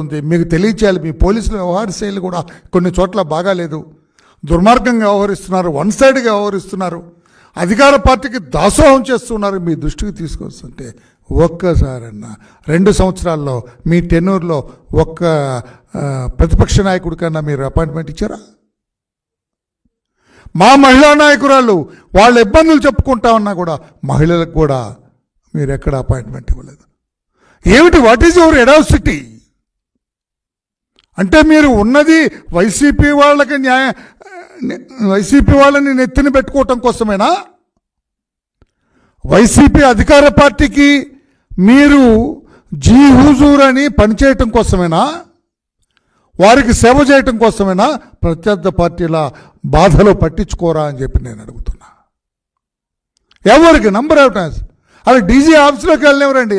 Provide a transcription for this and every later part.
ఉంది. మీకు తెలియచేయాలి, మీ పోలీసుల వ్యవహార శైలి కూడా కొన్ని చోట్ల బాగాలేదు, దుర్మార్గంగా వ్యవహరిస్తున్నారు, వన్ సైడ్గా వ్యవహరిస్తున్నారు, అధికార పార్టీకి దాసోహం చేస్తున్నారు. మీ దృష్టికి తీసుకొస్తుంటే ఒక్కసారన్నా 2 సంవత్సరాల్లో మీ టెన్యూర్లో ఒక్క ప్రతిపక్ష నాయకుడికన్నా మీరు అపాయింట్మెంట్ ఇచ్చారా? మా మహిళా నాయకురాళ్ళు వాళ్ళ ఇబ్బందులు చెప్పుకుంటా ఉన్నా కూడా మహిళలకు కూడా మీరు ఎక్కడ అపాయింట్మెంట్ ఇవ్వలేదు. ఏమిటి, వాట్ ఈజ్ యువర్ ఎడాసిటీ? అంటే మీరు ఉన్నది వైసీపీ వాళ్ళని నెత్తిన పెట్టుకోవటం కోసమేనా? వైసీపీ అధికార పార్టీకి మీరు జీ హుజూర్ అని పనిచేయటం కోసమేనా? వారికి సేవ చేయటం కోసమేనా? ప్రత్యర్థి పార్టీల బాధలో పట్టించుకోరా అని చెప్పి నేను అడుగుతున్నా. ఎవరికి నంబర్ ఆఫ్ టైమ్స్ అవి డీజీ ఆఫీస్లోకి వెళ్ళినవరండి.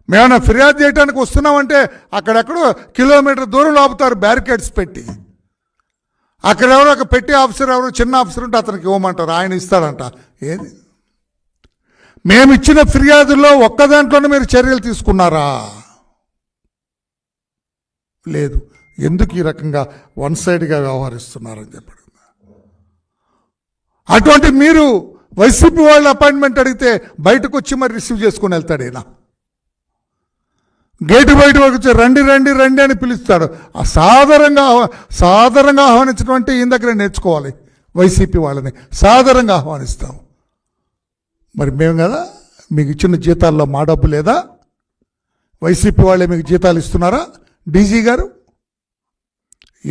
మేమన్నా ఫిర్యాదు చేయడానికి వస్తున్నామంటే అక్కడెక్కడో కిలోమీటర్ దూరం ఆపుతారు బ్యారికేడ్స్ పెట్టి. అక్కడ ఎవరో ఒక పెట్టి ఆఫీసర్, ఎవరో చిన్న ఆఫీసర్ ఉంటే అతనికి ఇవ్వమంటారు, ఆయన ఇస్తాడంట. ఏది, మేము ఇచ్చిన ఫిర్యాదుల్లో ఒక్క దాంట్లోనే మీరు చర్యలు తీసుకున్నారా? లేదు. ఎందుకు ఈ రకంగా వన్ సైడ్గా వ్యవహరిస్తున్నారని చెప్పాడు. అటువంటి మీరు వైసీపీ వాళ్ళు అపాయింట్మెంట్ అడిగితే బయటకు వచ్చి మరి రిసీవ్ చేసుకుని వెళ్తాడు. ఈయన గేటు బయట వచ్చి రండి రండి రండి అని పిలుస్తాడు. సాదరంగా ఆహ్వానించడం అంటే ఈయన దగ్గర నేర్చుకోవాలి. వైసీపీ వాళ్ళని సాదరంగా ఆహ్వానిస్తాం. మరి మేము కదా మీకు ఇచ్చిన జీతాల్లో మా డబ్బు లేదా? వైసీపీ వాళ్ళే మీకు జీతాలు ఇస్తున్నారా? డీజీ గారు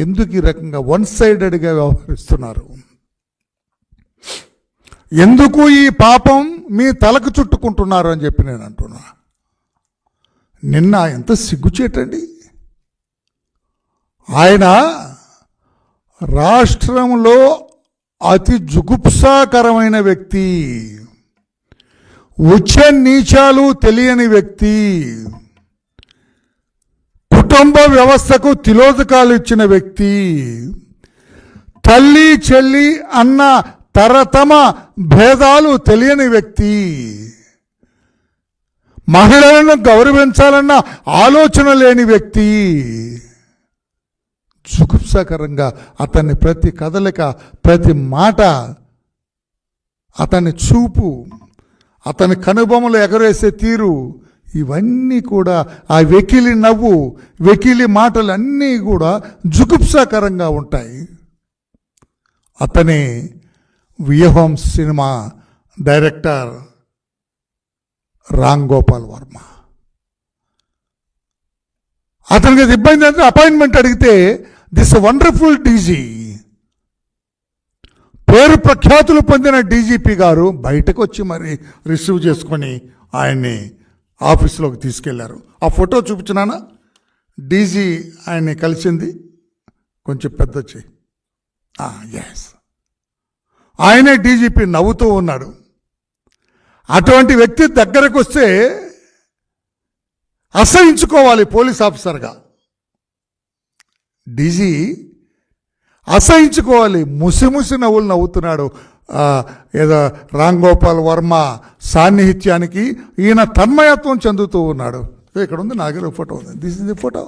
ఎందుకు ఈ రకంగా వన్ సైడెడ్గా వ్యవహరిస్తున్నారు? ఎందుకు ఈ పాపం మీ తలకు చుట్టుకుంటున్నారు అని చెప్పి నేను అంటున్నా. నిన్న ఎంత సిగ్గుచేటండి, ఆయన రాష్ట్రంలో అతి జుగుప్సాకరమైన వ్యక్తి, ఉచ్చ నీచాలు తెలియని వ్యక్తి, కుటుంబ వ్యవస్థకు తిలోదకాలు ఇచ్చిన వ్యక్తి, తల్లి చెల్లి అన్న తరతమ భేదాలు తెలియని వ్యక్తి, మహిళలను గౌరవించాలన్న ఆలోచన లేని వ్యక్తి. జుగుప్సాకరంగా అతన్ని ప్రతి కదలిక, ప్రతి మాట, అతని చూపు, అతని కనుబొమ్మలు ఎగరేసే తీరు, ఇవన్నీ కూడా ఆ వెకిలి నవ్వు, వెకిలి మాటలు అన్నీ కూడా జుగుప్సాకరంగా ఉంటాయి. అతని వ్యూహం సినిమా డైరెక్టర్ రామ్ గోపాల్ వర్మ. అతనికి ఇబ్బంది అంటే అపాయింట్మెంట్ అడిగితే దిస్ వండర్ఫుల్ డీజీ, పేరు ప్రఖ్యాతులు పొందిన డీజీపీ గారు బయటకు వచ్చి మరి రిసీవ్ చేసుకొని ఆయన్ని ఆఫీసులోకి తీసుకెళ్లారు. ఆ ఫోటో చూపించినానా? డీజీ ఆయన్ని కలిసింది, కొంచెం పెద్ద వచ్చి ఎస్, ఆయనే డీజీపీ నవ్వుతూ ఉన్నాడు. అటువంటి వ్యక్తి దగ్గరకు వస్తే అసహించుకోవాలి పోలీస్ ఆఫీసర్గా. డీజీ అసహించుకోవాలి. ముసిముసి నవ్వులు నవ్వుతున్నాడు. ఏదో రామ్ గోపాల్ వర్మ సాన్నిహిత్యానికి ఈయన తన్మయత్వం చెందుతూ ఉన్నాడు. ఇక్కడ ఉంది, నా దగ్గర ఫోటో ఉంది. This is the photo.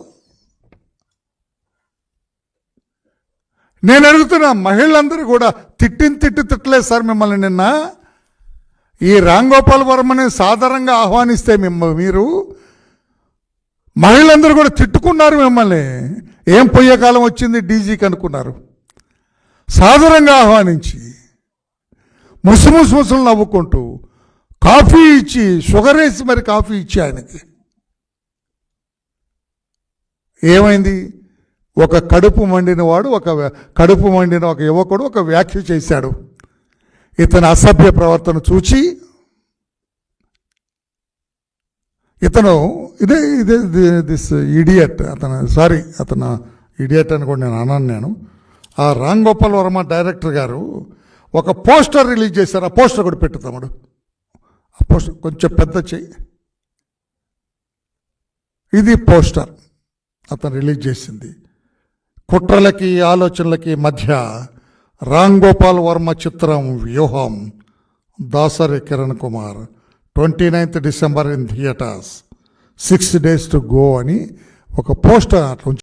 నేను అడుగుతున్నా, మహిళలందరూ కూడా తిట్టలేదు సార్ మిమ్మల్ని. నిన్న ఈ రామ్ గోపాల్ వర్మని సాధారణంగా ఆహ్వానిస్తే మీరు మహిళలందరూ కూడా తిట్టుకున్నారు మిమ్మల్ని. ఏం పోయే కాలం వచ్చింది డీజీకి అనుకున్నారు. సాధారణంగా ఆహ్వానించి ముసుముసులు నవ్వుకుంటూ కాఫీ ఇచ్చి, షుగర్ వేసి మరి కాఫీ ఇచ్చి ఆయనకి ఏమైంది? ఒక కడుపు మండిన ఒక యువకుడు ఒక వ్యాఖ్య చేశాడు. ఇతని అసభ్య ప్రవర్తన చూచి ఇతను దిస్ ఇడియట్, అతను ఇడియట్ అని కూడా నేను అన్నాను. ఆ రామ్ గోపాల్ వర్మ డైరెక్టర్ గారు ఒక పోస్టర్ రిలీజ్ చేశారు. ఆ పోస్టర్ కూడా పెట్టు తమ్ముడు. ఆ పోస్టర్ కొంచెం పెద్ద చెయ్యి. ఇది పోస్టర్ అతను రిలీజ్ చేసింది. కుట్రలకి ఆలోచనలకి మధ్య రామ్ గోపాల్ వర్మ చిత్రం వ్యూహం, Dasari Kiran Kumar, 29th December in theaters. 6 days to go అని ఒక పోస్టర్ అట్లా